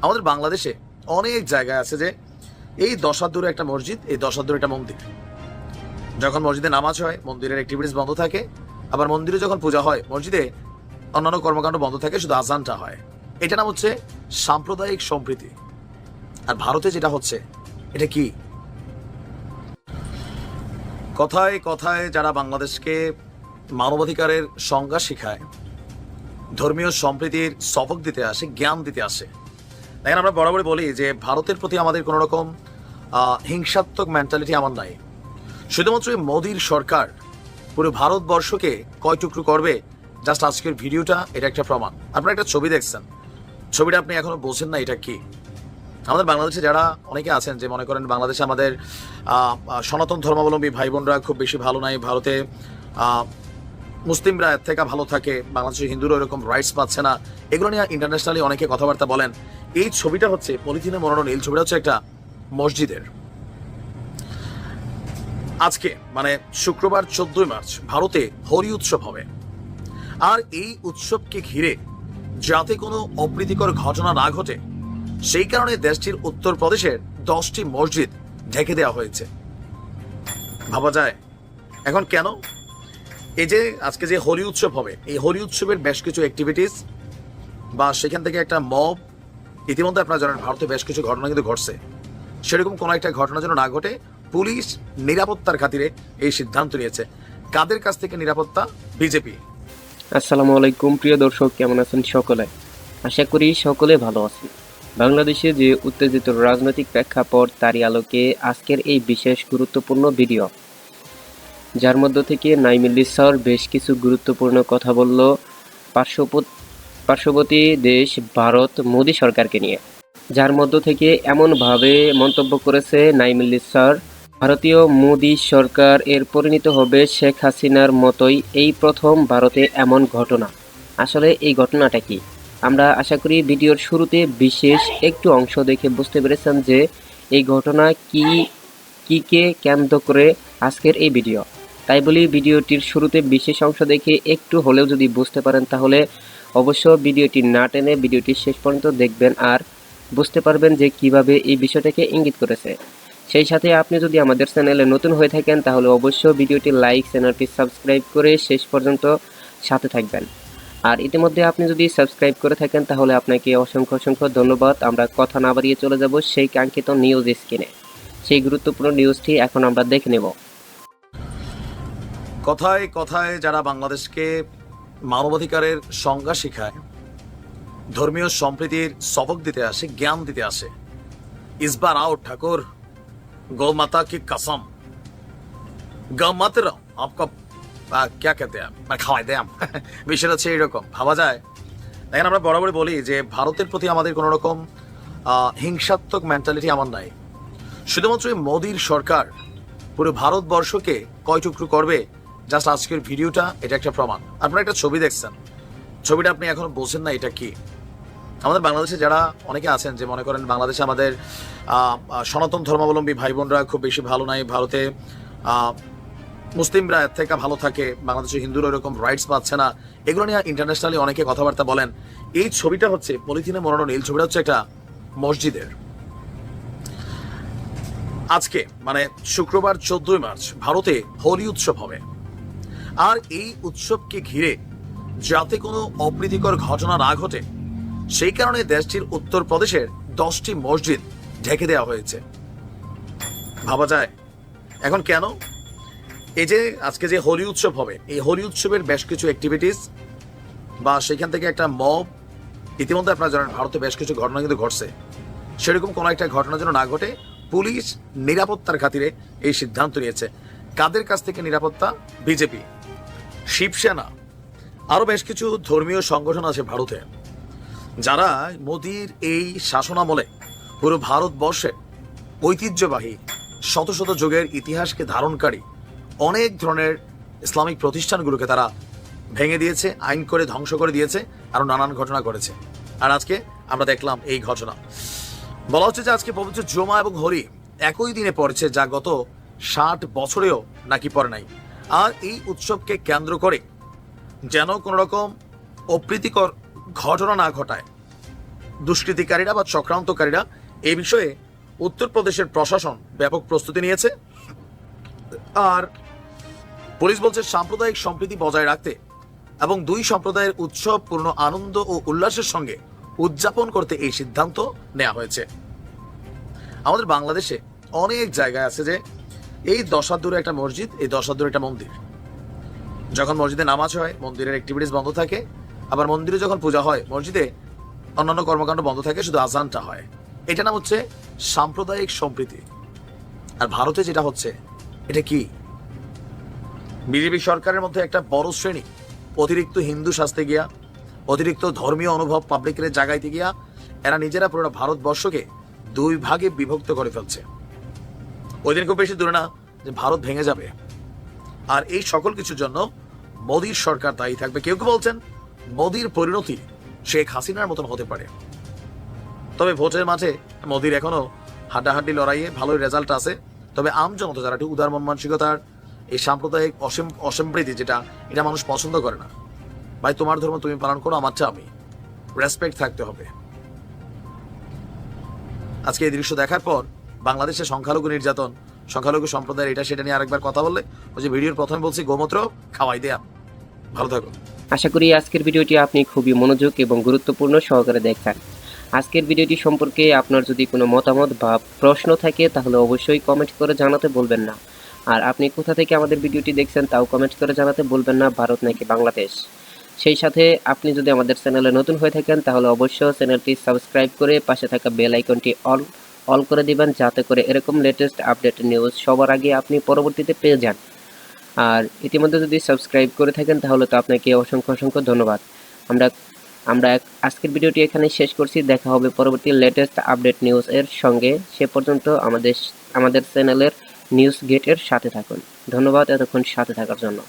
আমাদের বাংলাদেশে অনেক জায়গায় আছে যে এই 10 হাত দূরে একটা মসজিদ, এই 10 হাত দূরে একটা মন্দির। যখন মসজিদে নামাজ হয় মন্দিরের অ্যাক্টিভিটিস বন্ধ থাকে, আবার মন্দিরে যখন পূজা হয় মসজিদে অন্যান্য কর্মকাণ্ড বন্ধ থাকে, শুধু আজানটা হয়। এটা নাম হচ্ছে সাম্প্রদায়িক সম্প্রীতি। আর ভারতে যেটা হচ্ছে এটা কি? কথায় কথায় যারা বাংলাদেশকে মানবাধিকারের সংজ্ঞা শিখায়, ধর্মীয় সম্প্রীতির সবক দিতে আসে, জ্ঞান দিতে আসে, দেখেন আমরা বরাবরই বলি যে ভারতের প্রতি আমাদের কোনো রকম হিংসাত্মক মেন্টালিটি আমার নাই। শুধুমাত্র এই মোদির সরকার পুরো ভারতবর্ষকে কয় টুকরো করবে, জাস্ট আজকের ভিডিওটা এটা একটা প্রমাণ। আপনারা একটা ছবি দেখছেন, ছবিটা আপনি এখনো বোঝেন না এটা কি। আমাদের বাংলাদেশে যারা অনেকে আছেন যে মনে করেন বাংলাদেশে আমাদের সনাতন ধর্মাবলম্বী ভাই বোনরা খুব বেশি ভালো নাই, ভারতে মুসলিমরা এর থেকে ভালো থাকে, বাংলাদেশের হিন্দুরা এরকম রাইটস পাচ্ছে না, এগুলো নিয়ে ইন্টারন্যাশনালি অনেকে কথাবার্তা বলেন। এই ছবিটা হচ্ছে পলিথিনে মোড়ানো নীল, ছবিটা হচ্ছে একটা মসজিদের। আজকে মানে শুক্রবার 14 মার্চ ভারতে হোলি উৎসব হবে। আর এই উৎসবকে ঘিরে যাতে কোনো অপ্রীতিকর ঘটনা না ঘটে সেই কারণে দেশটির উত্তরপ্রদেশের 10টি মসজিদ ঢেকে দেওয়া হয়েছে। ভাবা যায় এখন কেন? এই যে আজকে যে হোলি উৎসব হবে, এই হোলি উৎসবের বেশ কিছু অ্যাক্টিভিটিস বা সেখান থেকে একটা মব, ইতিমধ্যে আপনারা জানেন ভারতে বেশ কিছু ঘটনা কিন্তু ঘটছে, সেরকম কোনো একটা ঘটনা যেন না ঘটে পুলিশ নিরাপত্তার খাতিরে এই সিদ্ধান্ত নিয়েছে। কাদের কাছ থেকে নিরাপত্তা? বিজেপি। আসসালামু আলাইকুম প্রিয় দর্শক, কেমন আছেন সকলে? আশা করি সকলে ভালো আছেন। বাংলাদেশে যে উত্তেজিত রাজনৈতিক প্রেক্ষাপট, তারই আলোকে আজকের এই বিশেষ গুরুত্বপূর্ণ ভিডিও, যার মধ্য থেকে নাইমুল্লিহ স্যার বেশ কিছু গুরুত্বপূর্ণ কথা বলল পার্শ্ববর্তী দেশ ভারত মোদী সরকারকে নিয়ে, যার মধ্য থেকে এমনভাবে মন্তব্য করেছে নাইমুল্লিহ স্যার, ভারতীয় মোদী সরকার এর পরিণত হবে শেখ হাসিনার মতোই। এই প্রথম ভারতে এমন ঘটনা। আসলে এই ঘটনাটা কি? আমরা আশা করি ভিডিওর শুরুতে বিশেষ একটু অংশ দেখে বুঝতে পেরেছেন যে এই ঘটনা কে কেন্দ্র করে আজকের এই ভিডিও। তাই বলি ভিডিওটির শুরুতে বিশেষ অংশ দেখে একটু হলেও যদি বুঝতে পারেন তাহলে অবশ্য ভিডিওটি না টেনে ভিডিওটি শেষ পর্যন্ত দেখবেন, আর বুঝতে পারবেন যে কিভাবে এই বিষয়টাকে ইঙ্গিত করেছে। সেই সাথে আপনি যদি আমাদের চ্যানেলে নতুন হয়ে থাকেন তাহলে অবশ্যই ভিডিওটি লাইক, চ্যানেলটি সাবস্ক্রাইব করে শেষ পর্যন্ত সাথে থাকবেন। আর ইতিমধ্যে আপনি যদি সাবস্ক্রাইব করে থাকেন তাহলে আপনাকে অসংখ্য অসংখ্য ধন্যবাদ। আমরা কথা না বাড়িয়ে চলে যাব সেই কাঙ্ক্ষিত নিউজ স্ক্রিনে। সেই গুরুত্বপূর্ণ নিউজটি এখন আমরা দেখে নেব। কথায় কথায় যারা বাংলাদেশকে মানবাধিকারের সংজ্ঞা শিখায়, ধর্মীয় সম্প্রীতির সবক দিতে আসে, জ্ঞান দিতে আসে, ইসবার আও ঠাকুর, गौ माता की कसम, गौ मत रहो आपका क्या कहते हैं मैं খাওয়াই দেম। বিষয়টা হচ্ছে এরকম। ভাবা যায় দেখেন আমরা বরাবরই বলি যে ভারতের প্রতি আমাদের কোনো রকম হিংসাত্মক মেন্টালিটি আমার নাই। শুধুমাত্র এই মোদির সরকার পুরো ভারতবর্ষকে কয় টুকরো করবে, জাস্ট আজকের ভিডিওটা এটা একটা প্রমাণ। আপনারা একটা ছবি দেখছেন, ছবিটা আপনি এখনো বোঝেন না এটা কি। আমাদের বাংলাদেশে যারা অনেকে আছেন যে মনে করেন বাংলাদেশে আমাদের সনাতন ধর্মাবলম্বী ভাই বোনরা খুব বেশি ভালো নাই, ভারতে মুসলিমরা এর থেকে ভালো থাকে, বাংলাদেশের হিন্দুরা এরকম রাইটস পাচ্ছে না, এগুলো নিয়ে ইন্টারন্যাশনালি অনেকে কথাবার্তা বলেন। এই ছবিটা হচ্ছে পলিথিনে মোড়ানো নীল, ছবিটা হচ্ছে একটা মসজিদের। আজকে মানে শুক্রবার 14 মার্চ ভারতে হোলি উৎসব হবে। আর এই উৎসবকে ঘিরে যাতে কোনো অপ্রীতিকর ঘটনা না ঘটে সেই কারণে দেশটির উত্তরপ্রদেশের 10টি মসজিদ ঢেকে দেওয়া হয়েছে। ভাবা যায় এখন কেন? এই যে আজকে যে হোলি উৎসব হবে, এই হোলি উৎসবের বেশ কিছু অ্যাক্টিভিটিস বা সেখান থেকে একটা মব, ইতিমধ্যে আপনারা জানেন ভারতে বেশ কিছু ঘটনা কিন্তু ঘটছে, সেরকম কোনো একটা ঘটনা যেন না ঘটে পুলিশ নিরাপত্তার খাতিরে এই সিদ্ধান্ত নিয়েছে। কাদের কাছ থেকে নিরাপত্তা? বিজেপি, শিবসেনা, আরো বেশ কিছু ধর্মীয় সংগঠন আছে ভারতে, যারা মোদির এই শাসনামলে পুরো ভারতবর্ষে ঐতিহ্যবাহী শত শত যুগের ইতিহাসকে ধারণকারী অনেক ধরনের ইসলামিক প্রতিষ্ঠানগুলোকে তারা ভেঙে দিয়েছে, আইন করে ধ্বংস করে দিয়েছে, আরো নানান ঘটনা করেছে। আর আজকে আমরা দেখলাম এই ঘটনা। বলা হচ্ছে যে আজকে পবিত্র জুমা এবং হোলি একই দিনে পড়েছে, যা গত 60 বছরেও নাকি পড়ে নাই। আর এই উৎসবকে কেন্দ্র করে যেন কোনো রকম অপ্রীতিকর ঘটনা না ঘটায় দুষ্কৃতিকারীরা বা চক্রান্তকারীরা এই বিষয়ে উত্তরপ্রদেশের প্রশাসন ব্যাপক প্রস্তুতি নিয়েছে। আর পুলিশ বলছে সাম্প্রদায়িক সম্প্রীতি বজায় রাখতে এবং দুই সম্প্রদায়ের উৎসব পূর্ণ আনন্দ ও উল্লাসের সঙ্গে উদযাপন করতে এই সিদ্ধান্ত নেওয়া হয়েছে। আমাদের বাংলাদেশে অনেক জায়গায় আছে যে এই 10 হাত দূরে একটা মসজিদ, এই 10 হাত দূরে একটা মন্দির। যখন মসজিদে নামাজ হয় মন্দিরের অ্যাক্টিভিটিস বন্ধ থাকে, আবার মন্দিরে যখন পূজা হয় মসজিদে অন্যান্য কর্মকাণ্ড বন্ধ থাকে, শুধু আজানটা হয়। এটা নাম হচ্ছে সাম্প্রদায়িক সম্প্রীতি। আর ভারতে যেটা হচ্ছে এটা কি? বিজেপি সরকারের মধ্যে একটা বড় শ্রেণী অতিরিক্ত হিন্দু সাজতে গিয়া, অতিরিক্ত ধর্মীয় অনুভব পাবলিকের জাগাইতে গিয়া এরা নিজেরা পুরো ভারতবর্ষকে দুই ভাগে বিভক্ত করে ফেলছে। ওই দিন খুব বেশি দূরে না যে ভারত ভেঙে যাবে। আর এই সকল কিছুর জন্য মোদীর সরকার দায়ী থাকবে। কেউ কেউ বলছেন মোদীর পরিণতি শেখ হাসিনার মতন হতে পারে। তবে ভোটের মাঝে মোদীর এখনো হাড্ডাহাড্ডি লড়াইয়ে ভালোই রেজাল্ট আছে। তবে আমজনতা যারা একটু উদার মন মানসিকতার, এই সাম্প্রদায়িক অসম্প্রীতি যেটা, এটা মানুষ পছন্দ করে না। ভাই তোমার ধর্ম তুমি পালন করো, আমারটা আমি, রেসপেক্ট থাকতে হবে। আজকে এই দৃশ্য দেখার পর বাংলাদেশে সংখ্যালঘু নির্যাতন, সংখ্যালঘু সম্প্রদায়ের এটা সেটা নিয়ে আরেকবার কথা বললে, ওই যে ভিডিওর প্রথমে বলছি গোমূত্র খাওয়াই দেয়া। ভালো থাকো। আশা করি আজকের ভিডিওটি আপনি খুবই মনোযোগ এবং গুরুত্বপূর্ণ সহকারে দেখছেন। আজকের ভিডিওটি সম্পর্কে আপনার যদি কোনো মতামত বা প্রশ্ন থাকে তাহলে অবশ্যই কমেন্ট করে জানাতে বলবেন না। আর আপনি কোথা থেকে আমাদের ভিডিওটি দেখছেন তাও কমেন্ট করে জানাতে বলবেন না, ভারত নাকি বাংলাদেশ। সেই সাথে আপনি যদি আমাদের চ্যানেলে নতুন হয়ে থাকেন তাহলে অবশ্যই চ্যানেলটি সাবস্ক্রাইব করে পাশে থাকা বেল আইকনটি অল করে দিবেন, যাতে করে এরকম লেটেস্ট আপডেট নিউজ সবার আগে আপনি পরবর্তীতে পেয়ে যান। আর ইতিমধ্যে যদি সাবস্ক্রাইব করে থাকেন তাহলে তো আপনাকে অসংখ্য অসংখ্য ধন্যবাদ। আমরা আজকের ভিডিওটি এখানে শেষ করছি। দেখা হবে পরবর্তী লেটেস্ট আপডেট নিউজ এর সঙ্গে। সে পর্যন্ত আমাদের চ্যানেলের নিউজ গেটের সাথে থাকুন। ধন্যবাদ এতক্ষণ সাথে থাকার জন্য।